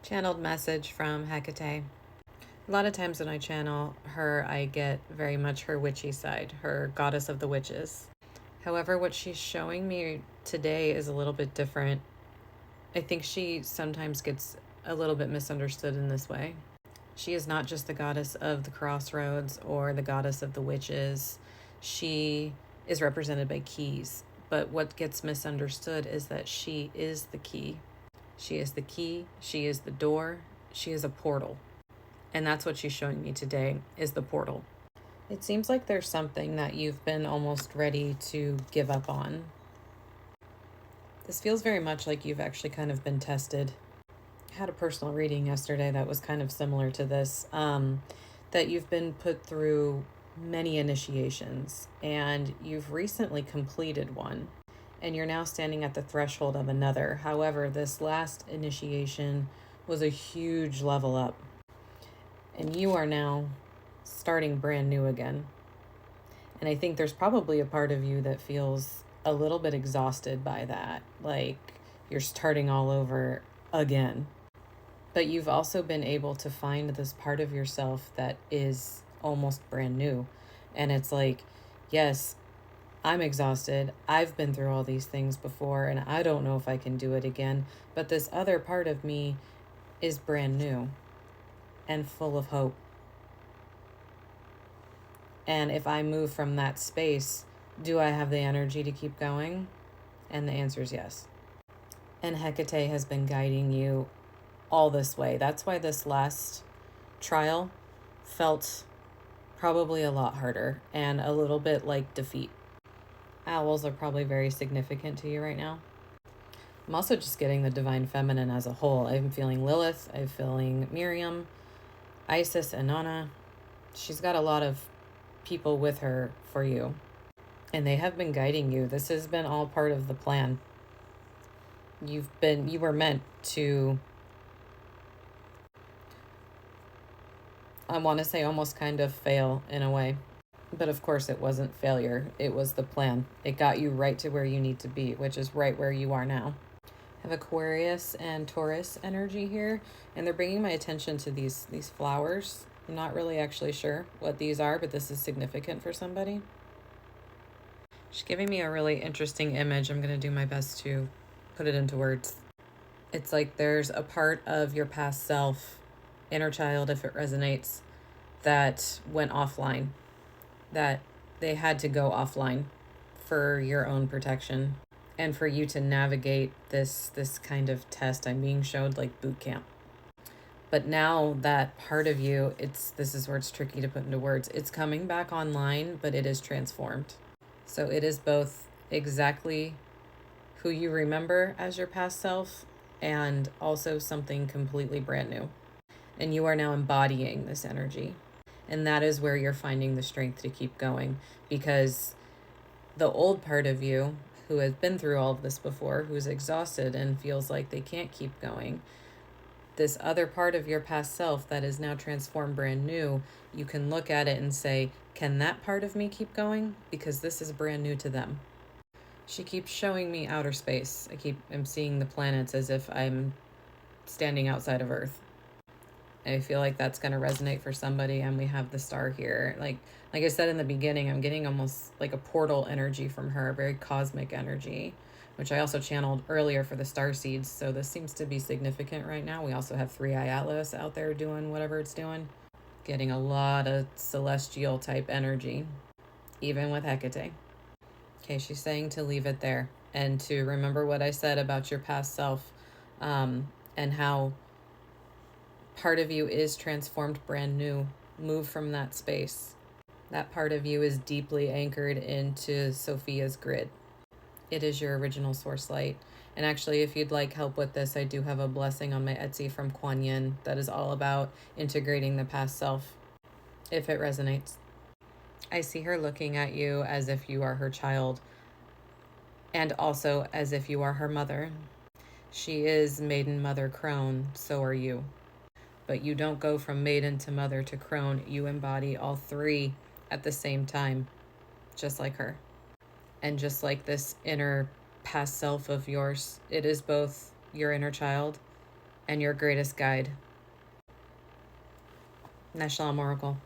Channeled message from Hekate. A lot of times when I channel her, I get very much her witchy side, her goddess of the witches. However, what she's showing me today is a little bit different. I think she sometimes gets a little bit misunderstood in this way. She is not just the goddess of the crossroads or the goddess of the witches. She is represented by keys. But what gets misunderstood is that she is the key. She is the key. She is the door. She is a portal. And that's what she's showing me today, is the portal. It seems like there's something that you've been almost ready to give up on. This feels very much like you've actually kind of been tested. I had a personal reading yesterday that was kind of similar to this, that you've been put through many initiations and you've recently completed one and you're now standing at the threshold of another. However, this last initiation was a huge level up and you are now starting brand new again. And I think there's probably a part of you that feels a little bit exhausted by that, like you're starting all over again. But you've also been able to find this part of yourself that is almost brand new. And it's like, yes, I'm exhausted. I've been through all these things before and I don't know if I can do it again. But this other part of me is brand new and full of hope. And if I move from that space, do I have the energy to keep going? And the answer is yes. And Hekate has been guiding you all this way. That's why this last trial felt probably a lot harder and a little bit like defeat. Owls are probably very significant to you right now. I'm also just getting the divine feminine as a whole. I'm feeling Lilith. I'm feeling Miriam, Isis, and Nana. She's got a lot of people with her for you. And they have been guiding you. This has been all part of the plan. You were meant to, I want to say, almost kind of fail in a way. But of course it wasn't failure. It was the plan. It got you right to where you need to be, which is right where you are now. I have Aquarius and Taurus energy here, and they're bringing my attention to these flowers. I'm not really actually sure what these are, but this is significant for somebody. She's giving me a really interesting image. I'm going to do my best to put it into words. It's like there's a part of your past self, inner child, if it resonates, that went offline, that they had to go offline for your own protection and for you to navigate this kind of test. I'm being showed like boot camp. But now that part of you, this is where it's tricky to put into words. It's coming back online, but it is transformed. So it is both exactly who you remember as your past self and also something completely brand new. And you are now embodying this energy. And that is where you're finding the strength to keep going, because the old part of you who has been through all of this before, who's exhausted and feels like they can't keep going, this other part of your past self that is now transformed brand new, you can look at it and say, can that part of me keep going? Because this is brand new to them. She keeps showing me outer space. I'm seeing the planets as if I'm standing outside of Earth. I feel like that's going to resonate for somebody. And we have the star here. Like I said in the beginning, I'm getting almost like a portal energy from her, very cosmic energy, which I also channeled earlier for the star seeds. So this seems to be significant right now. We also have 3-Eye Atlas out there doing whatever it's doing. Getting a lot of celestial type energy, even with Hekate. Okay, she's saying to leave it there and to remember what I said about your past self, and how part of you is transformed brand new. Move from that space. That part of you is deeply anchored into Sophia's grid. It is your original source light. And actually, if you'd like help with this, I do have a blessing on my Etsy from Kuan Yin that is all about integrating the past self, if it resonates. I see her looking at you as if you are her child, and also as if you are her mother. She is maiden mother crone, so are you. But you don't go from maiden to mother to crone. You embody all three at the same time, just like her. And just like this inner past self of yours, it is both your inner child and your greatest guide. Neshalom Oracle.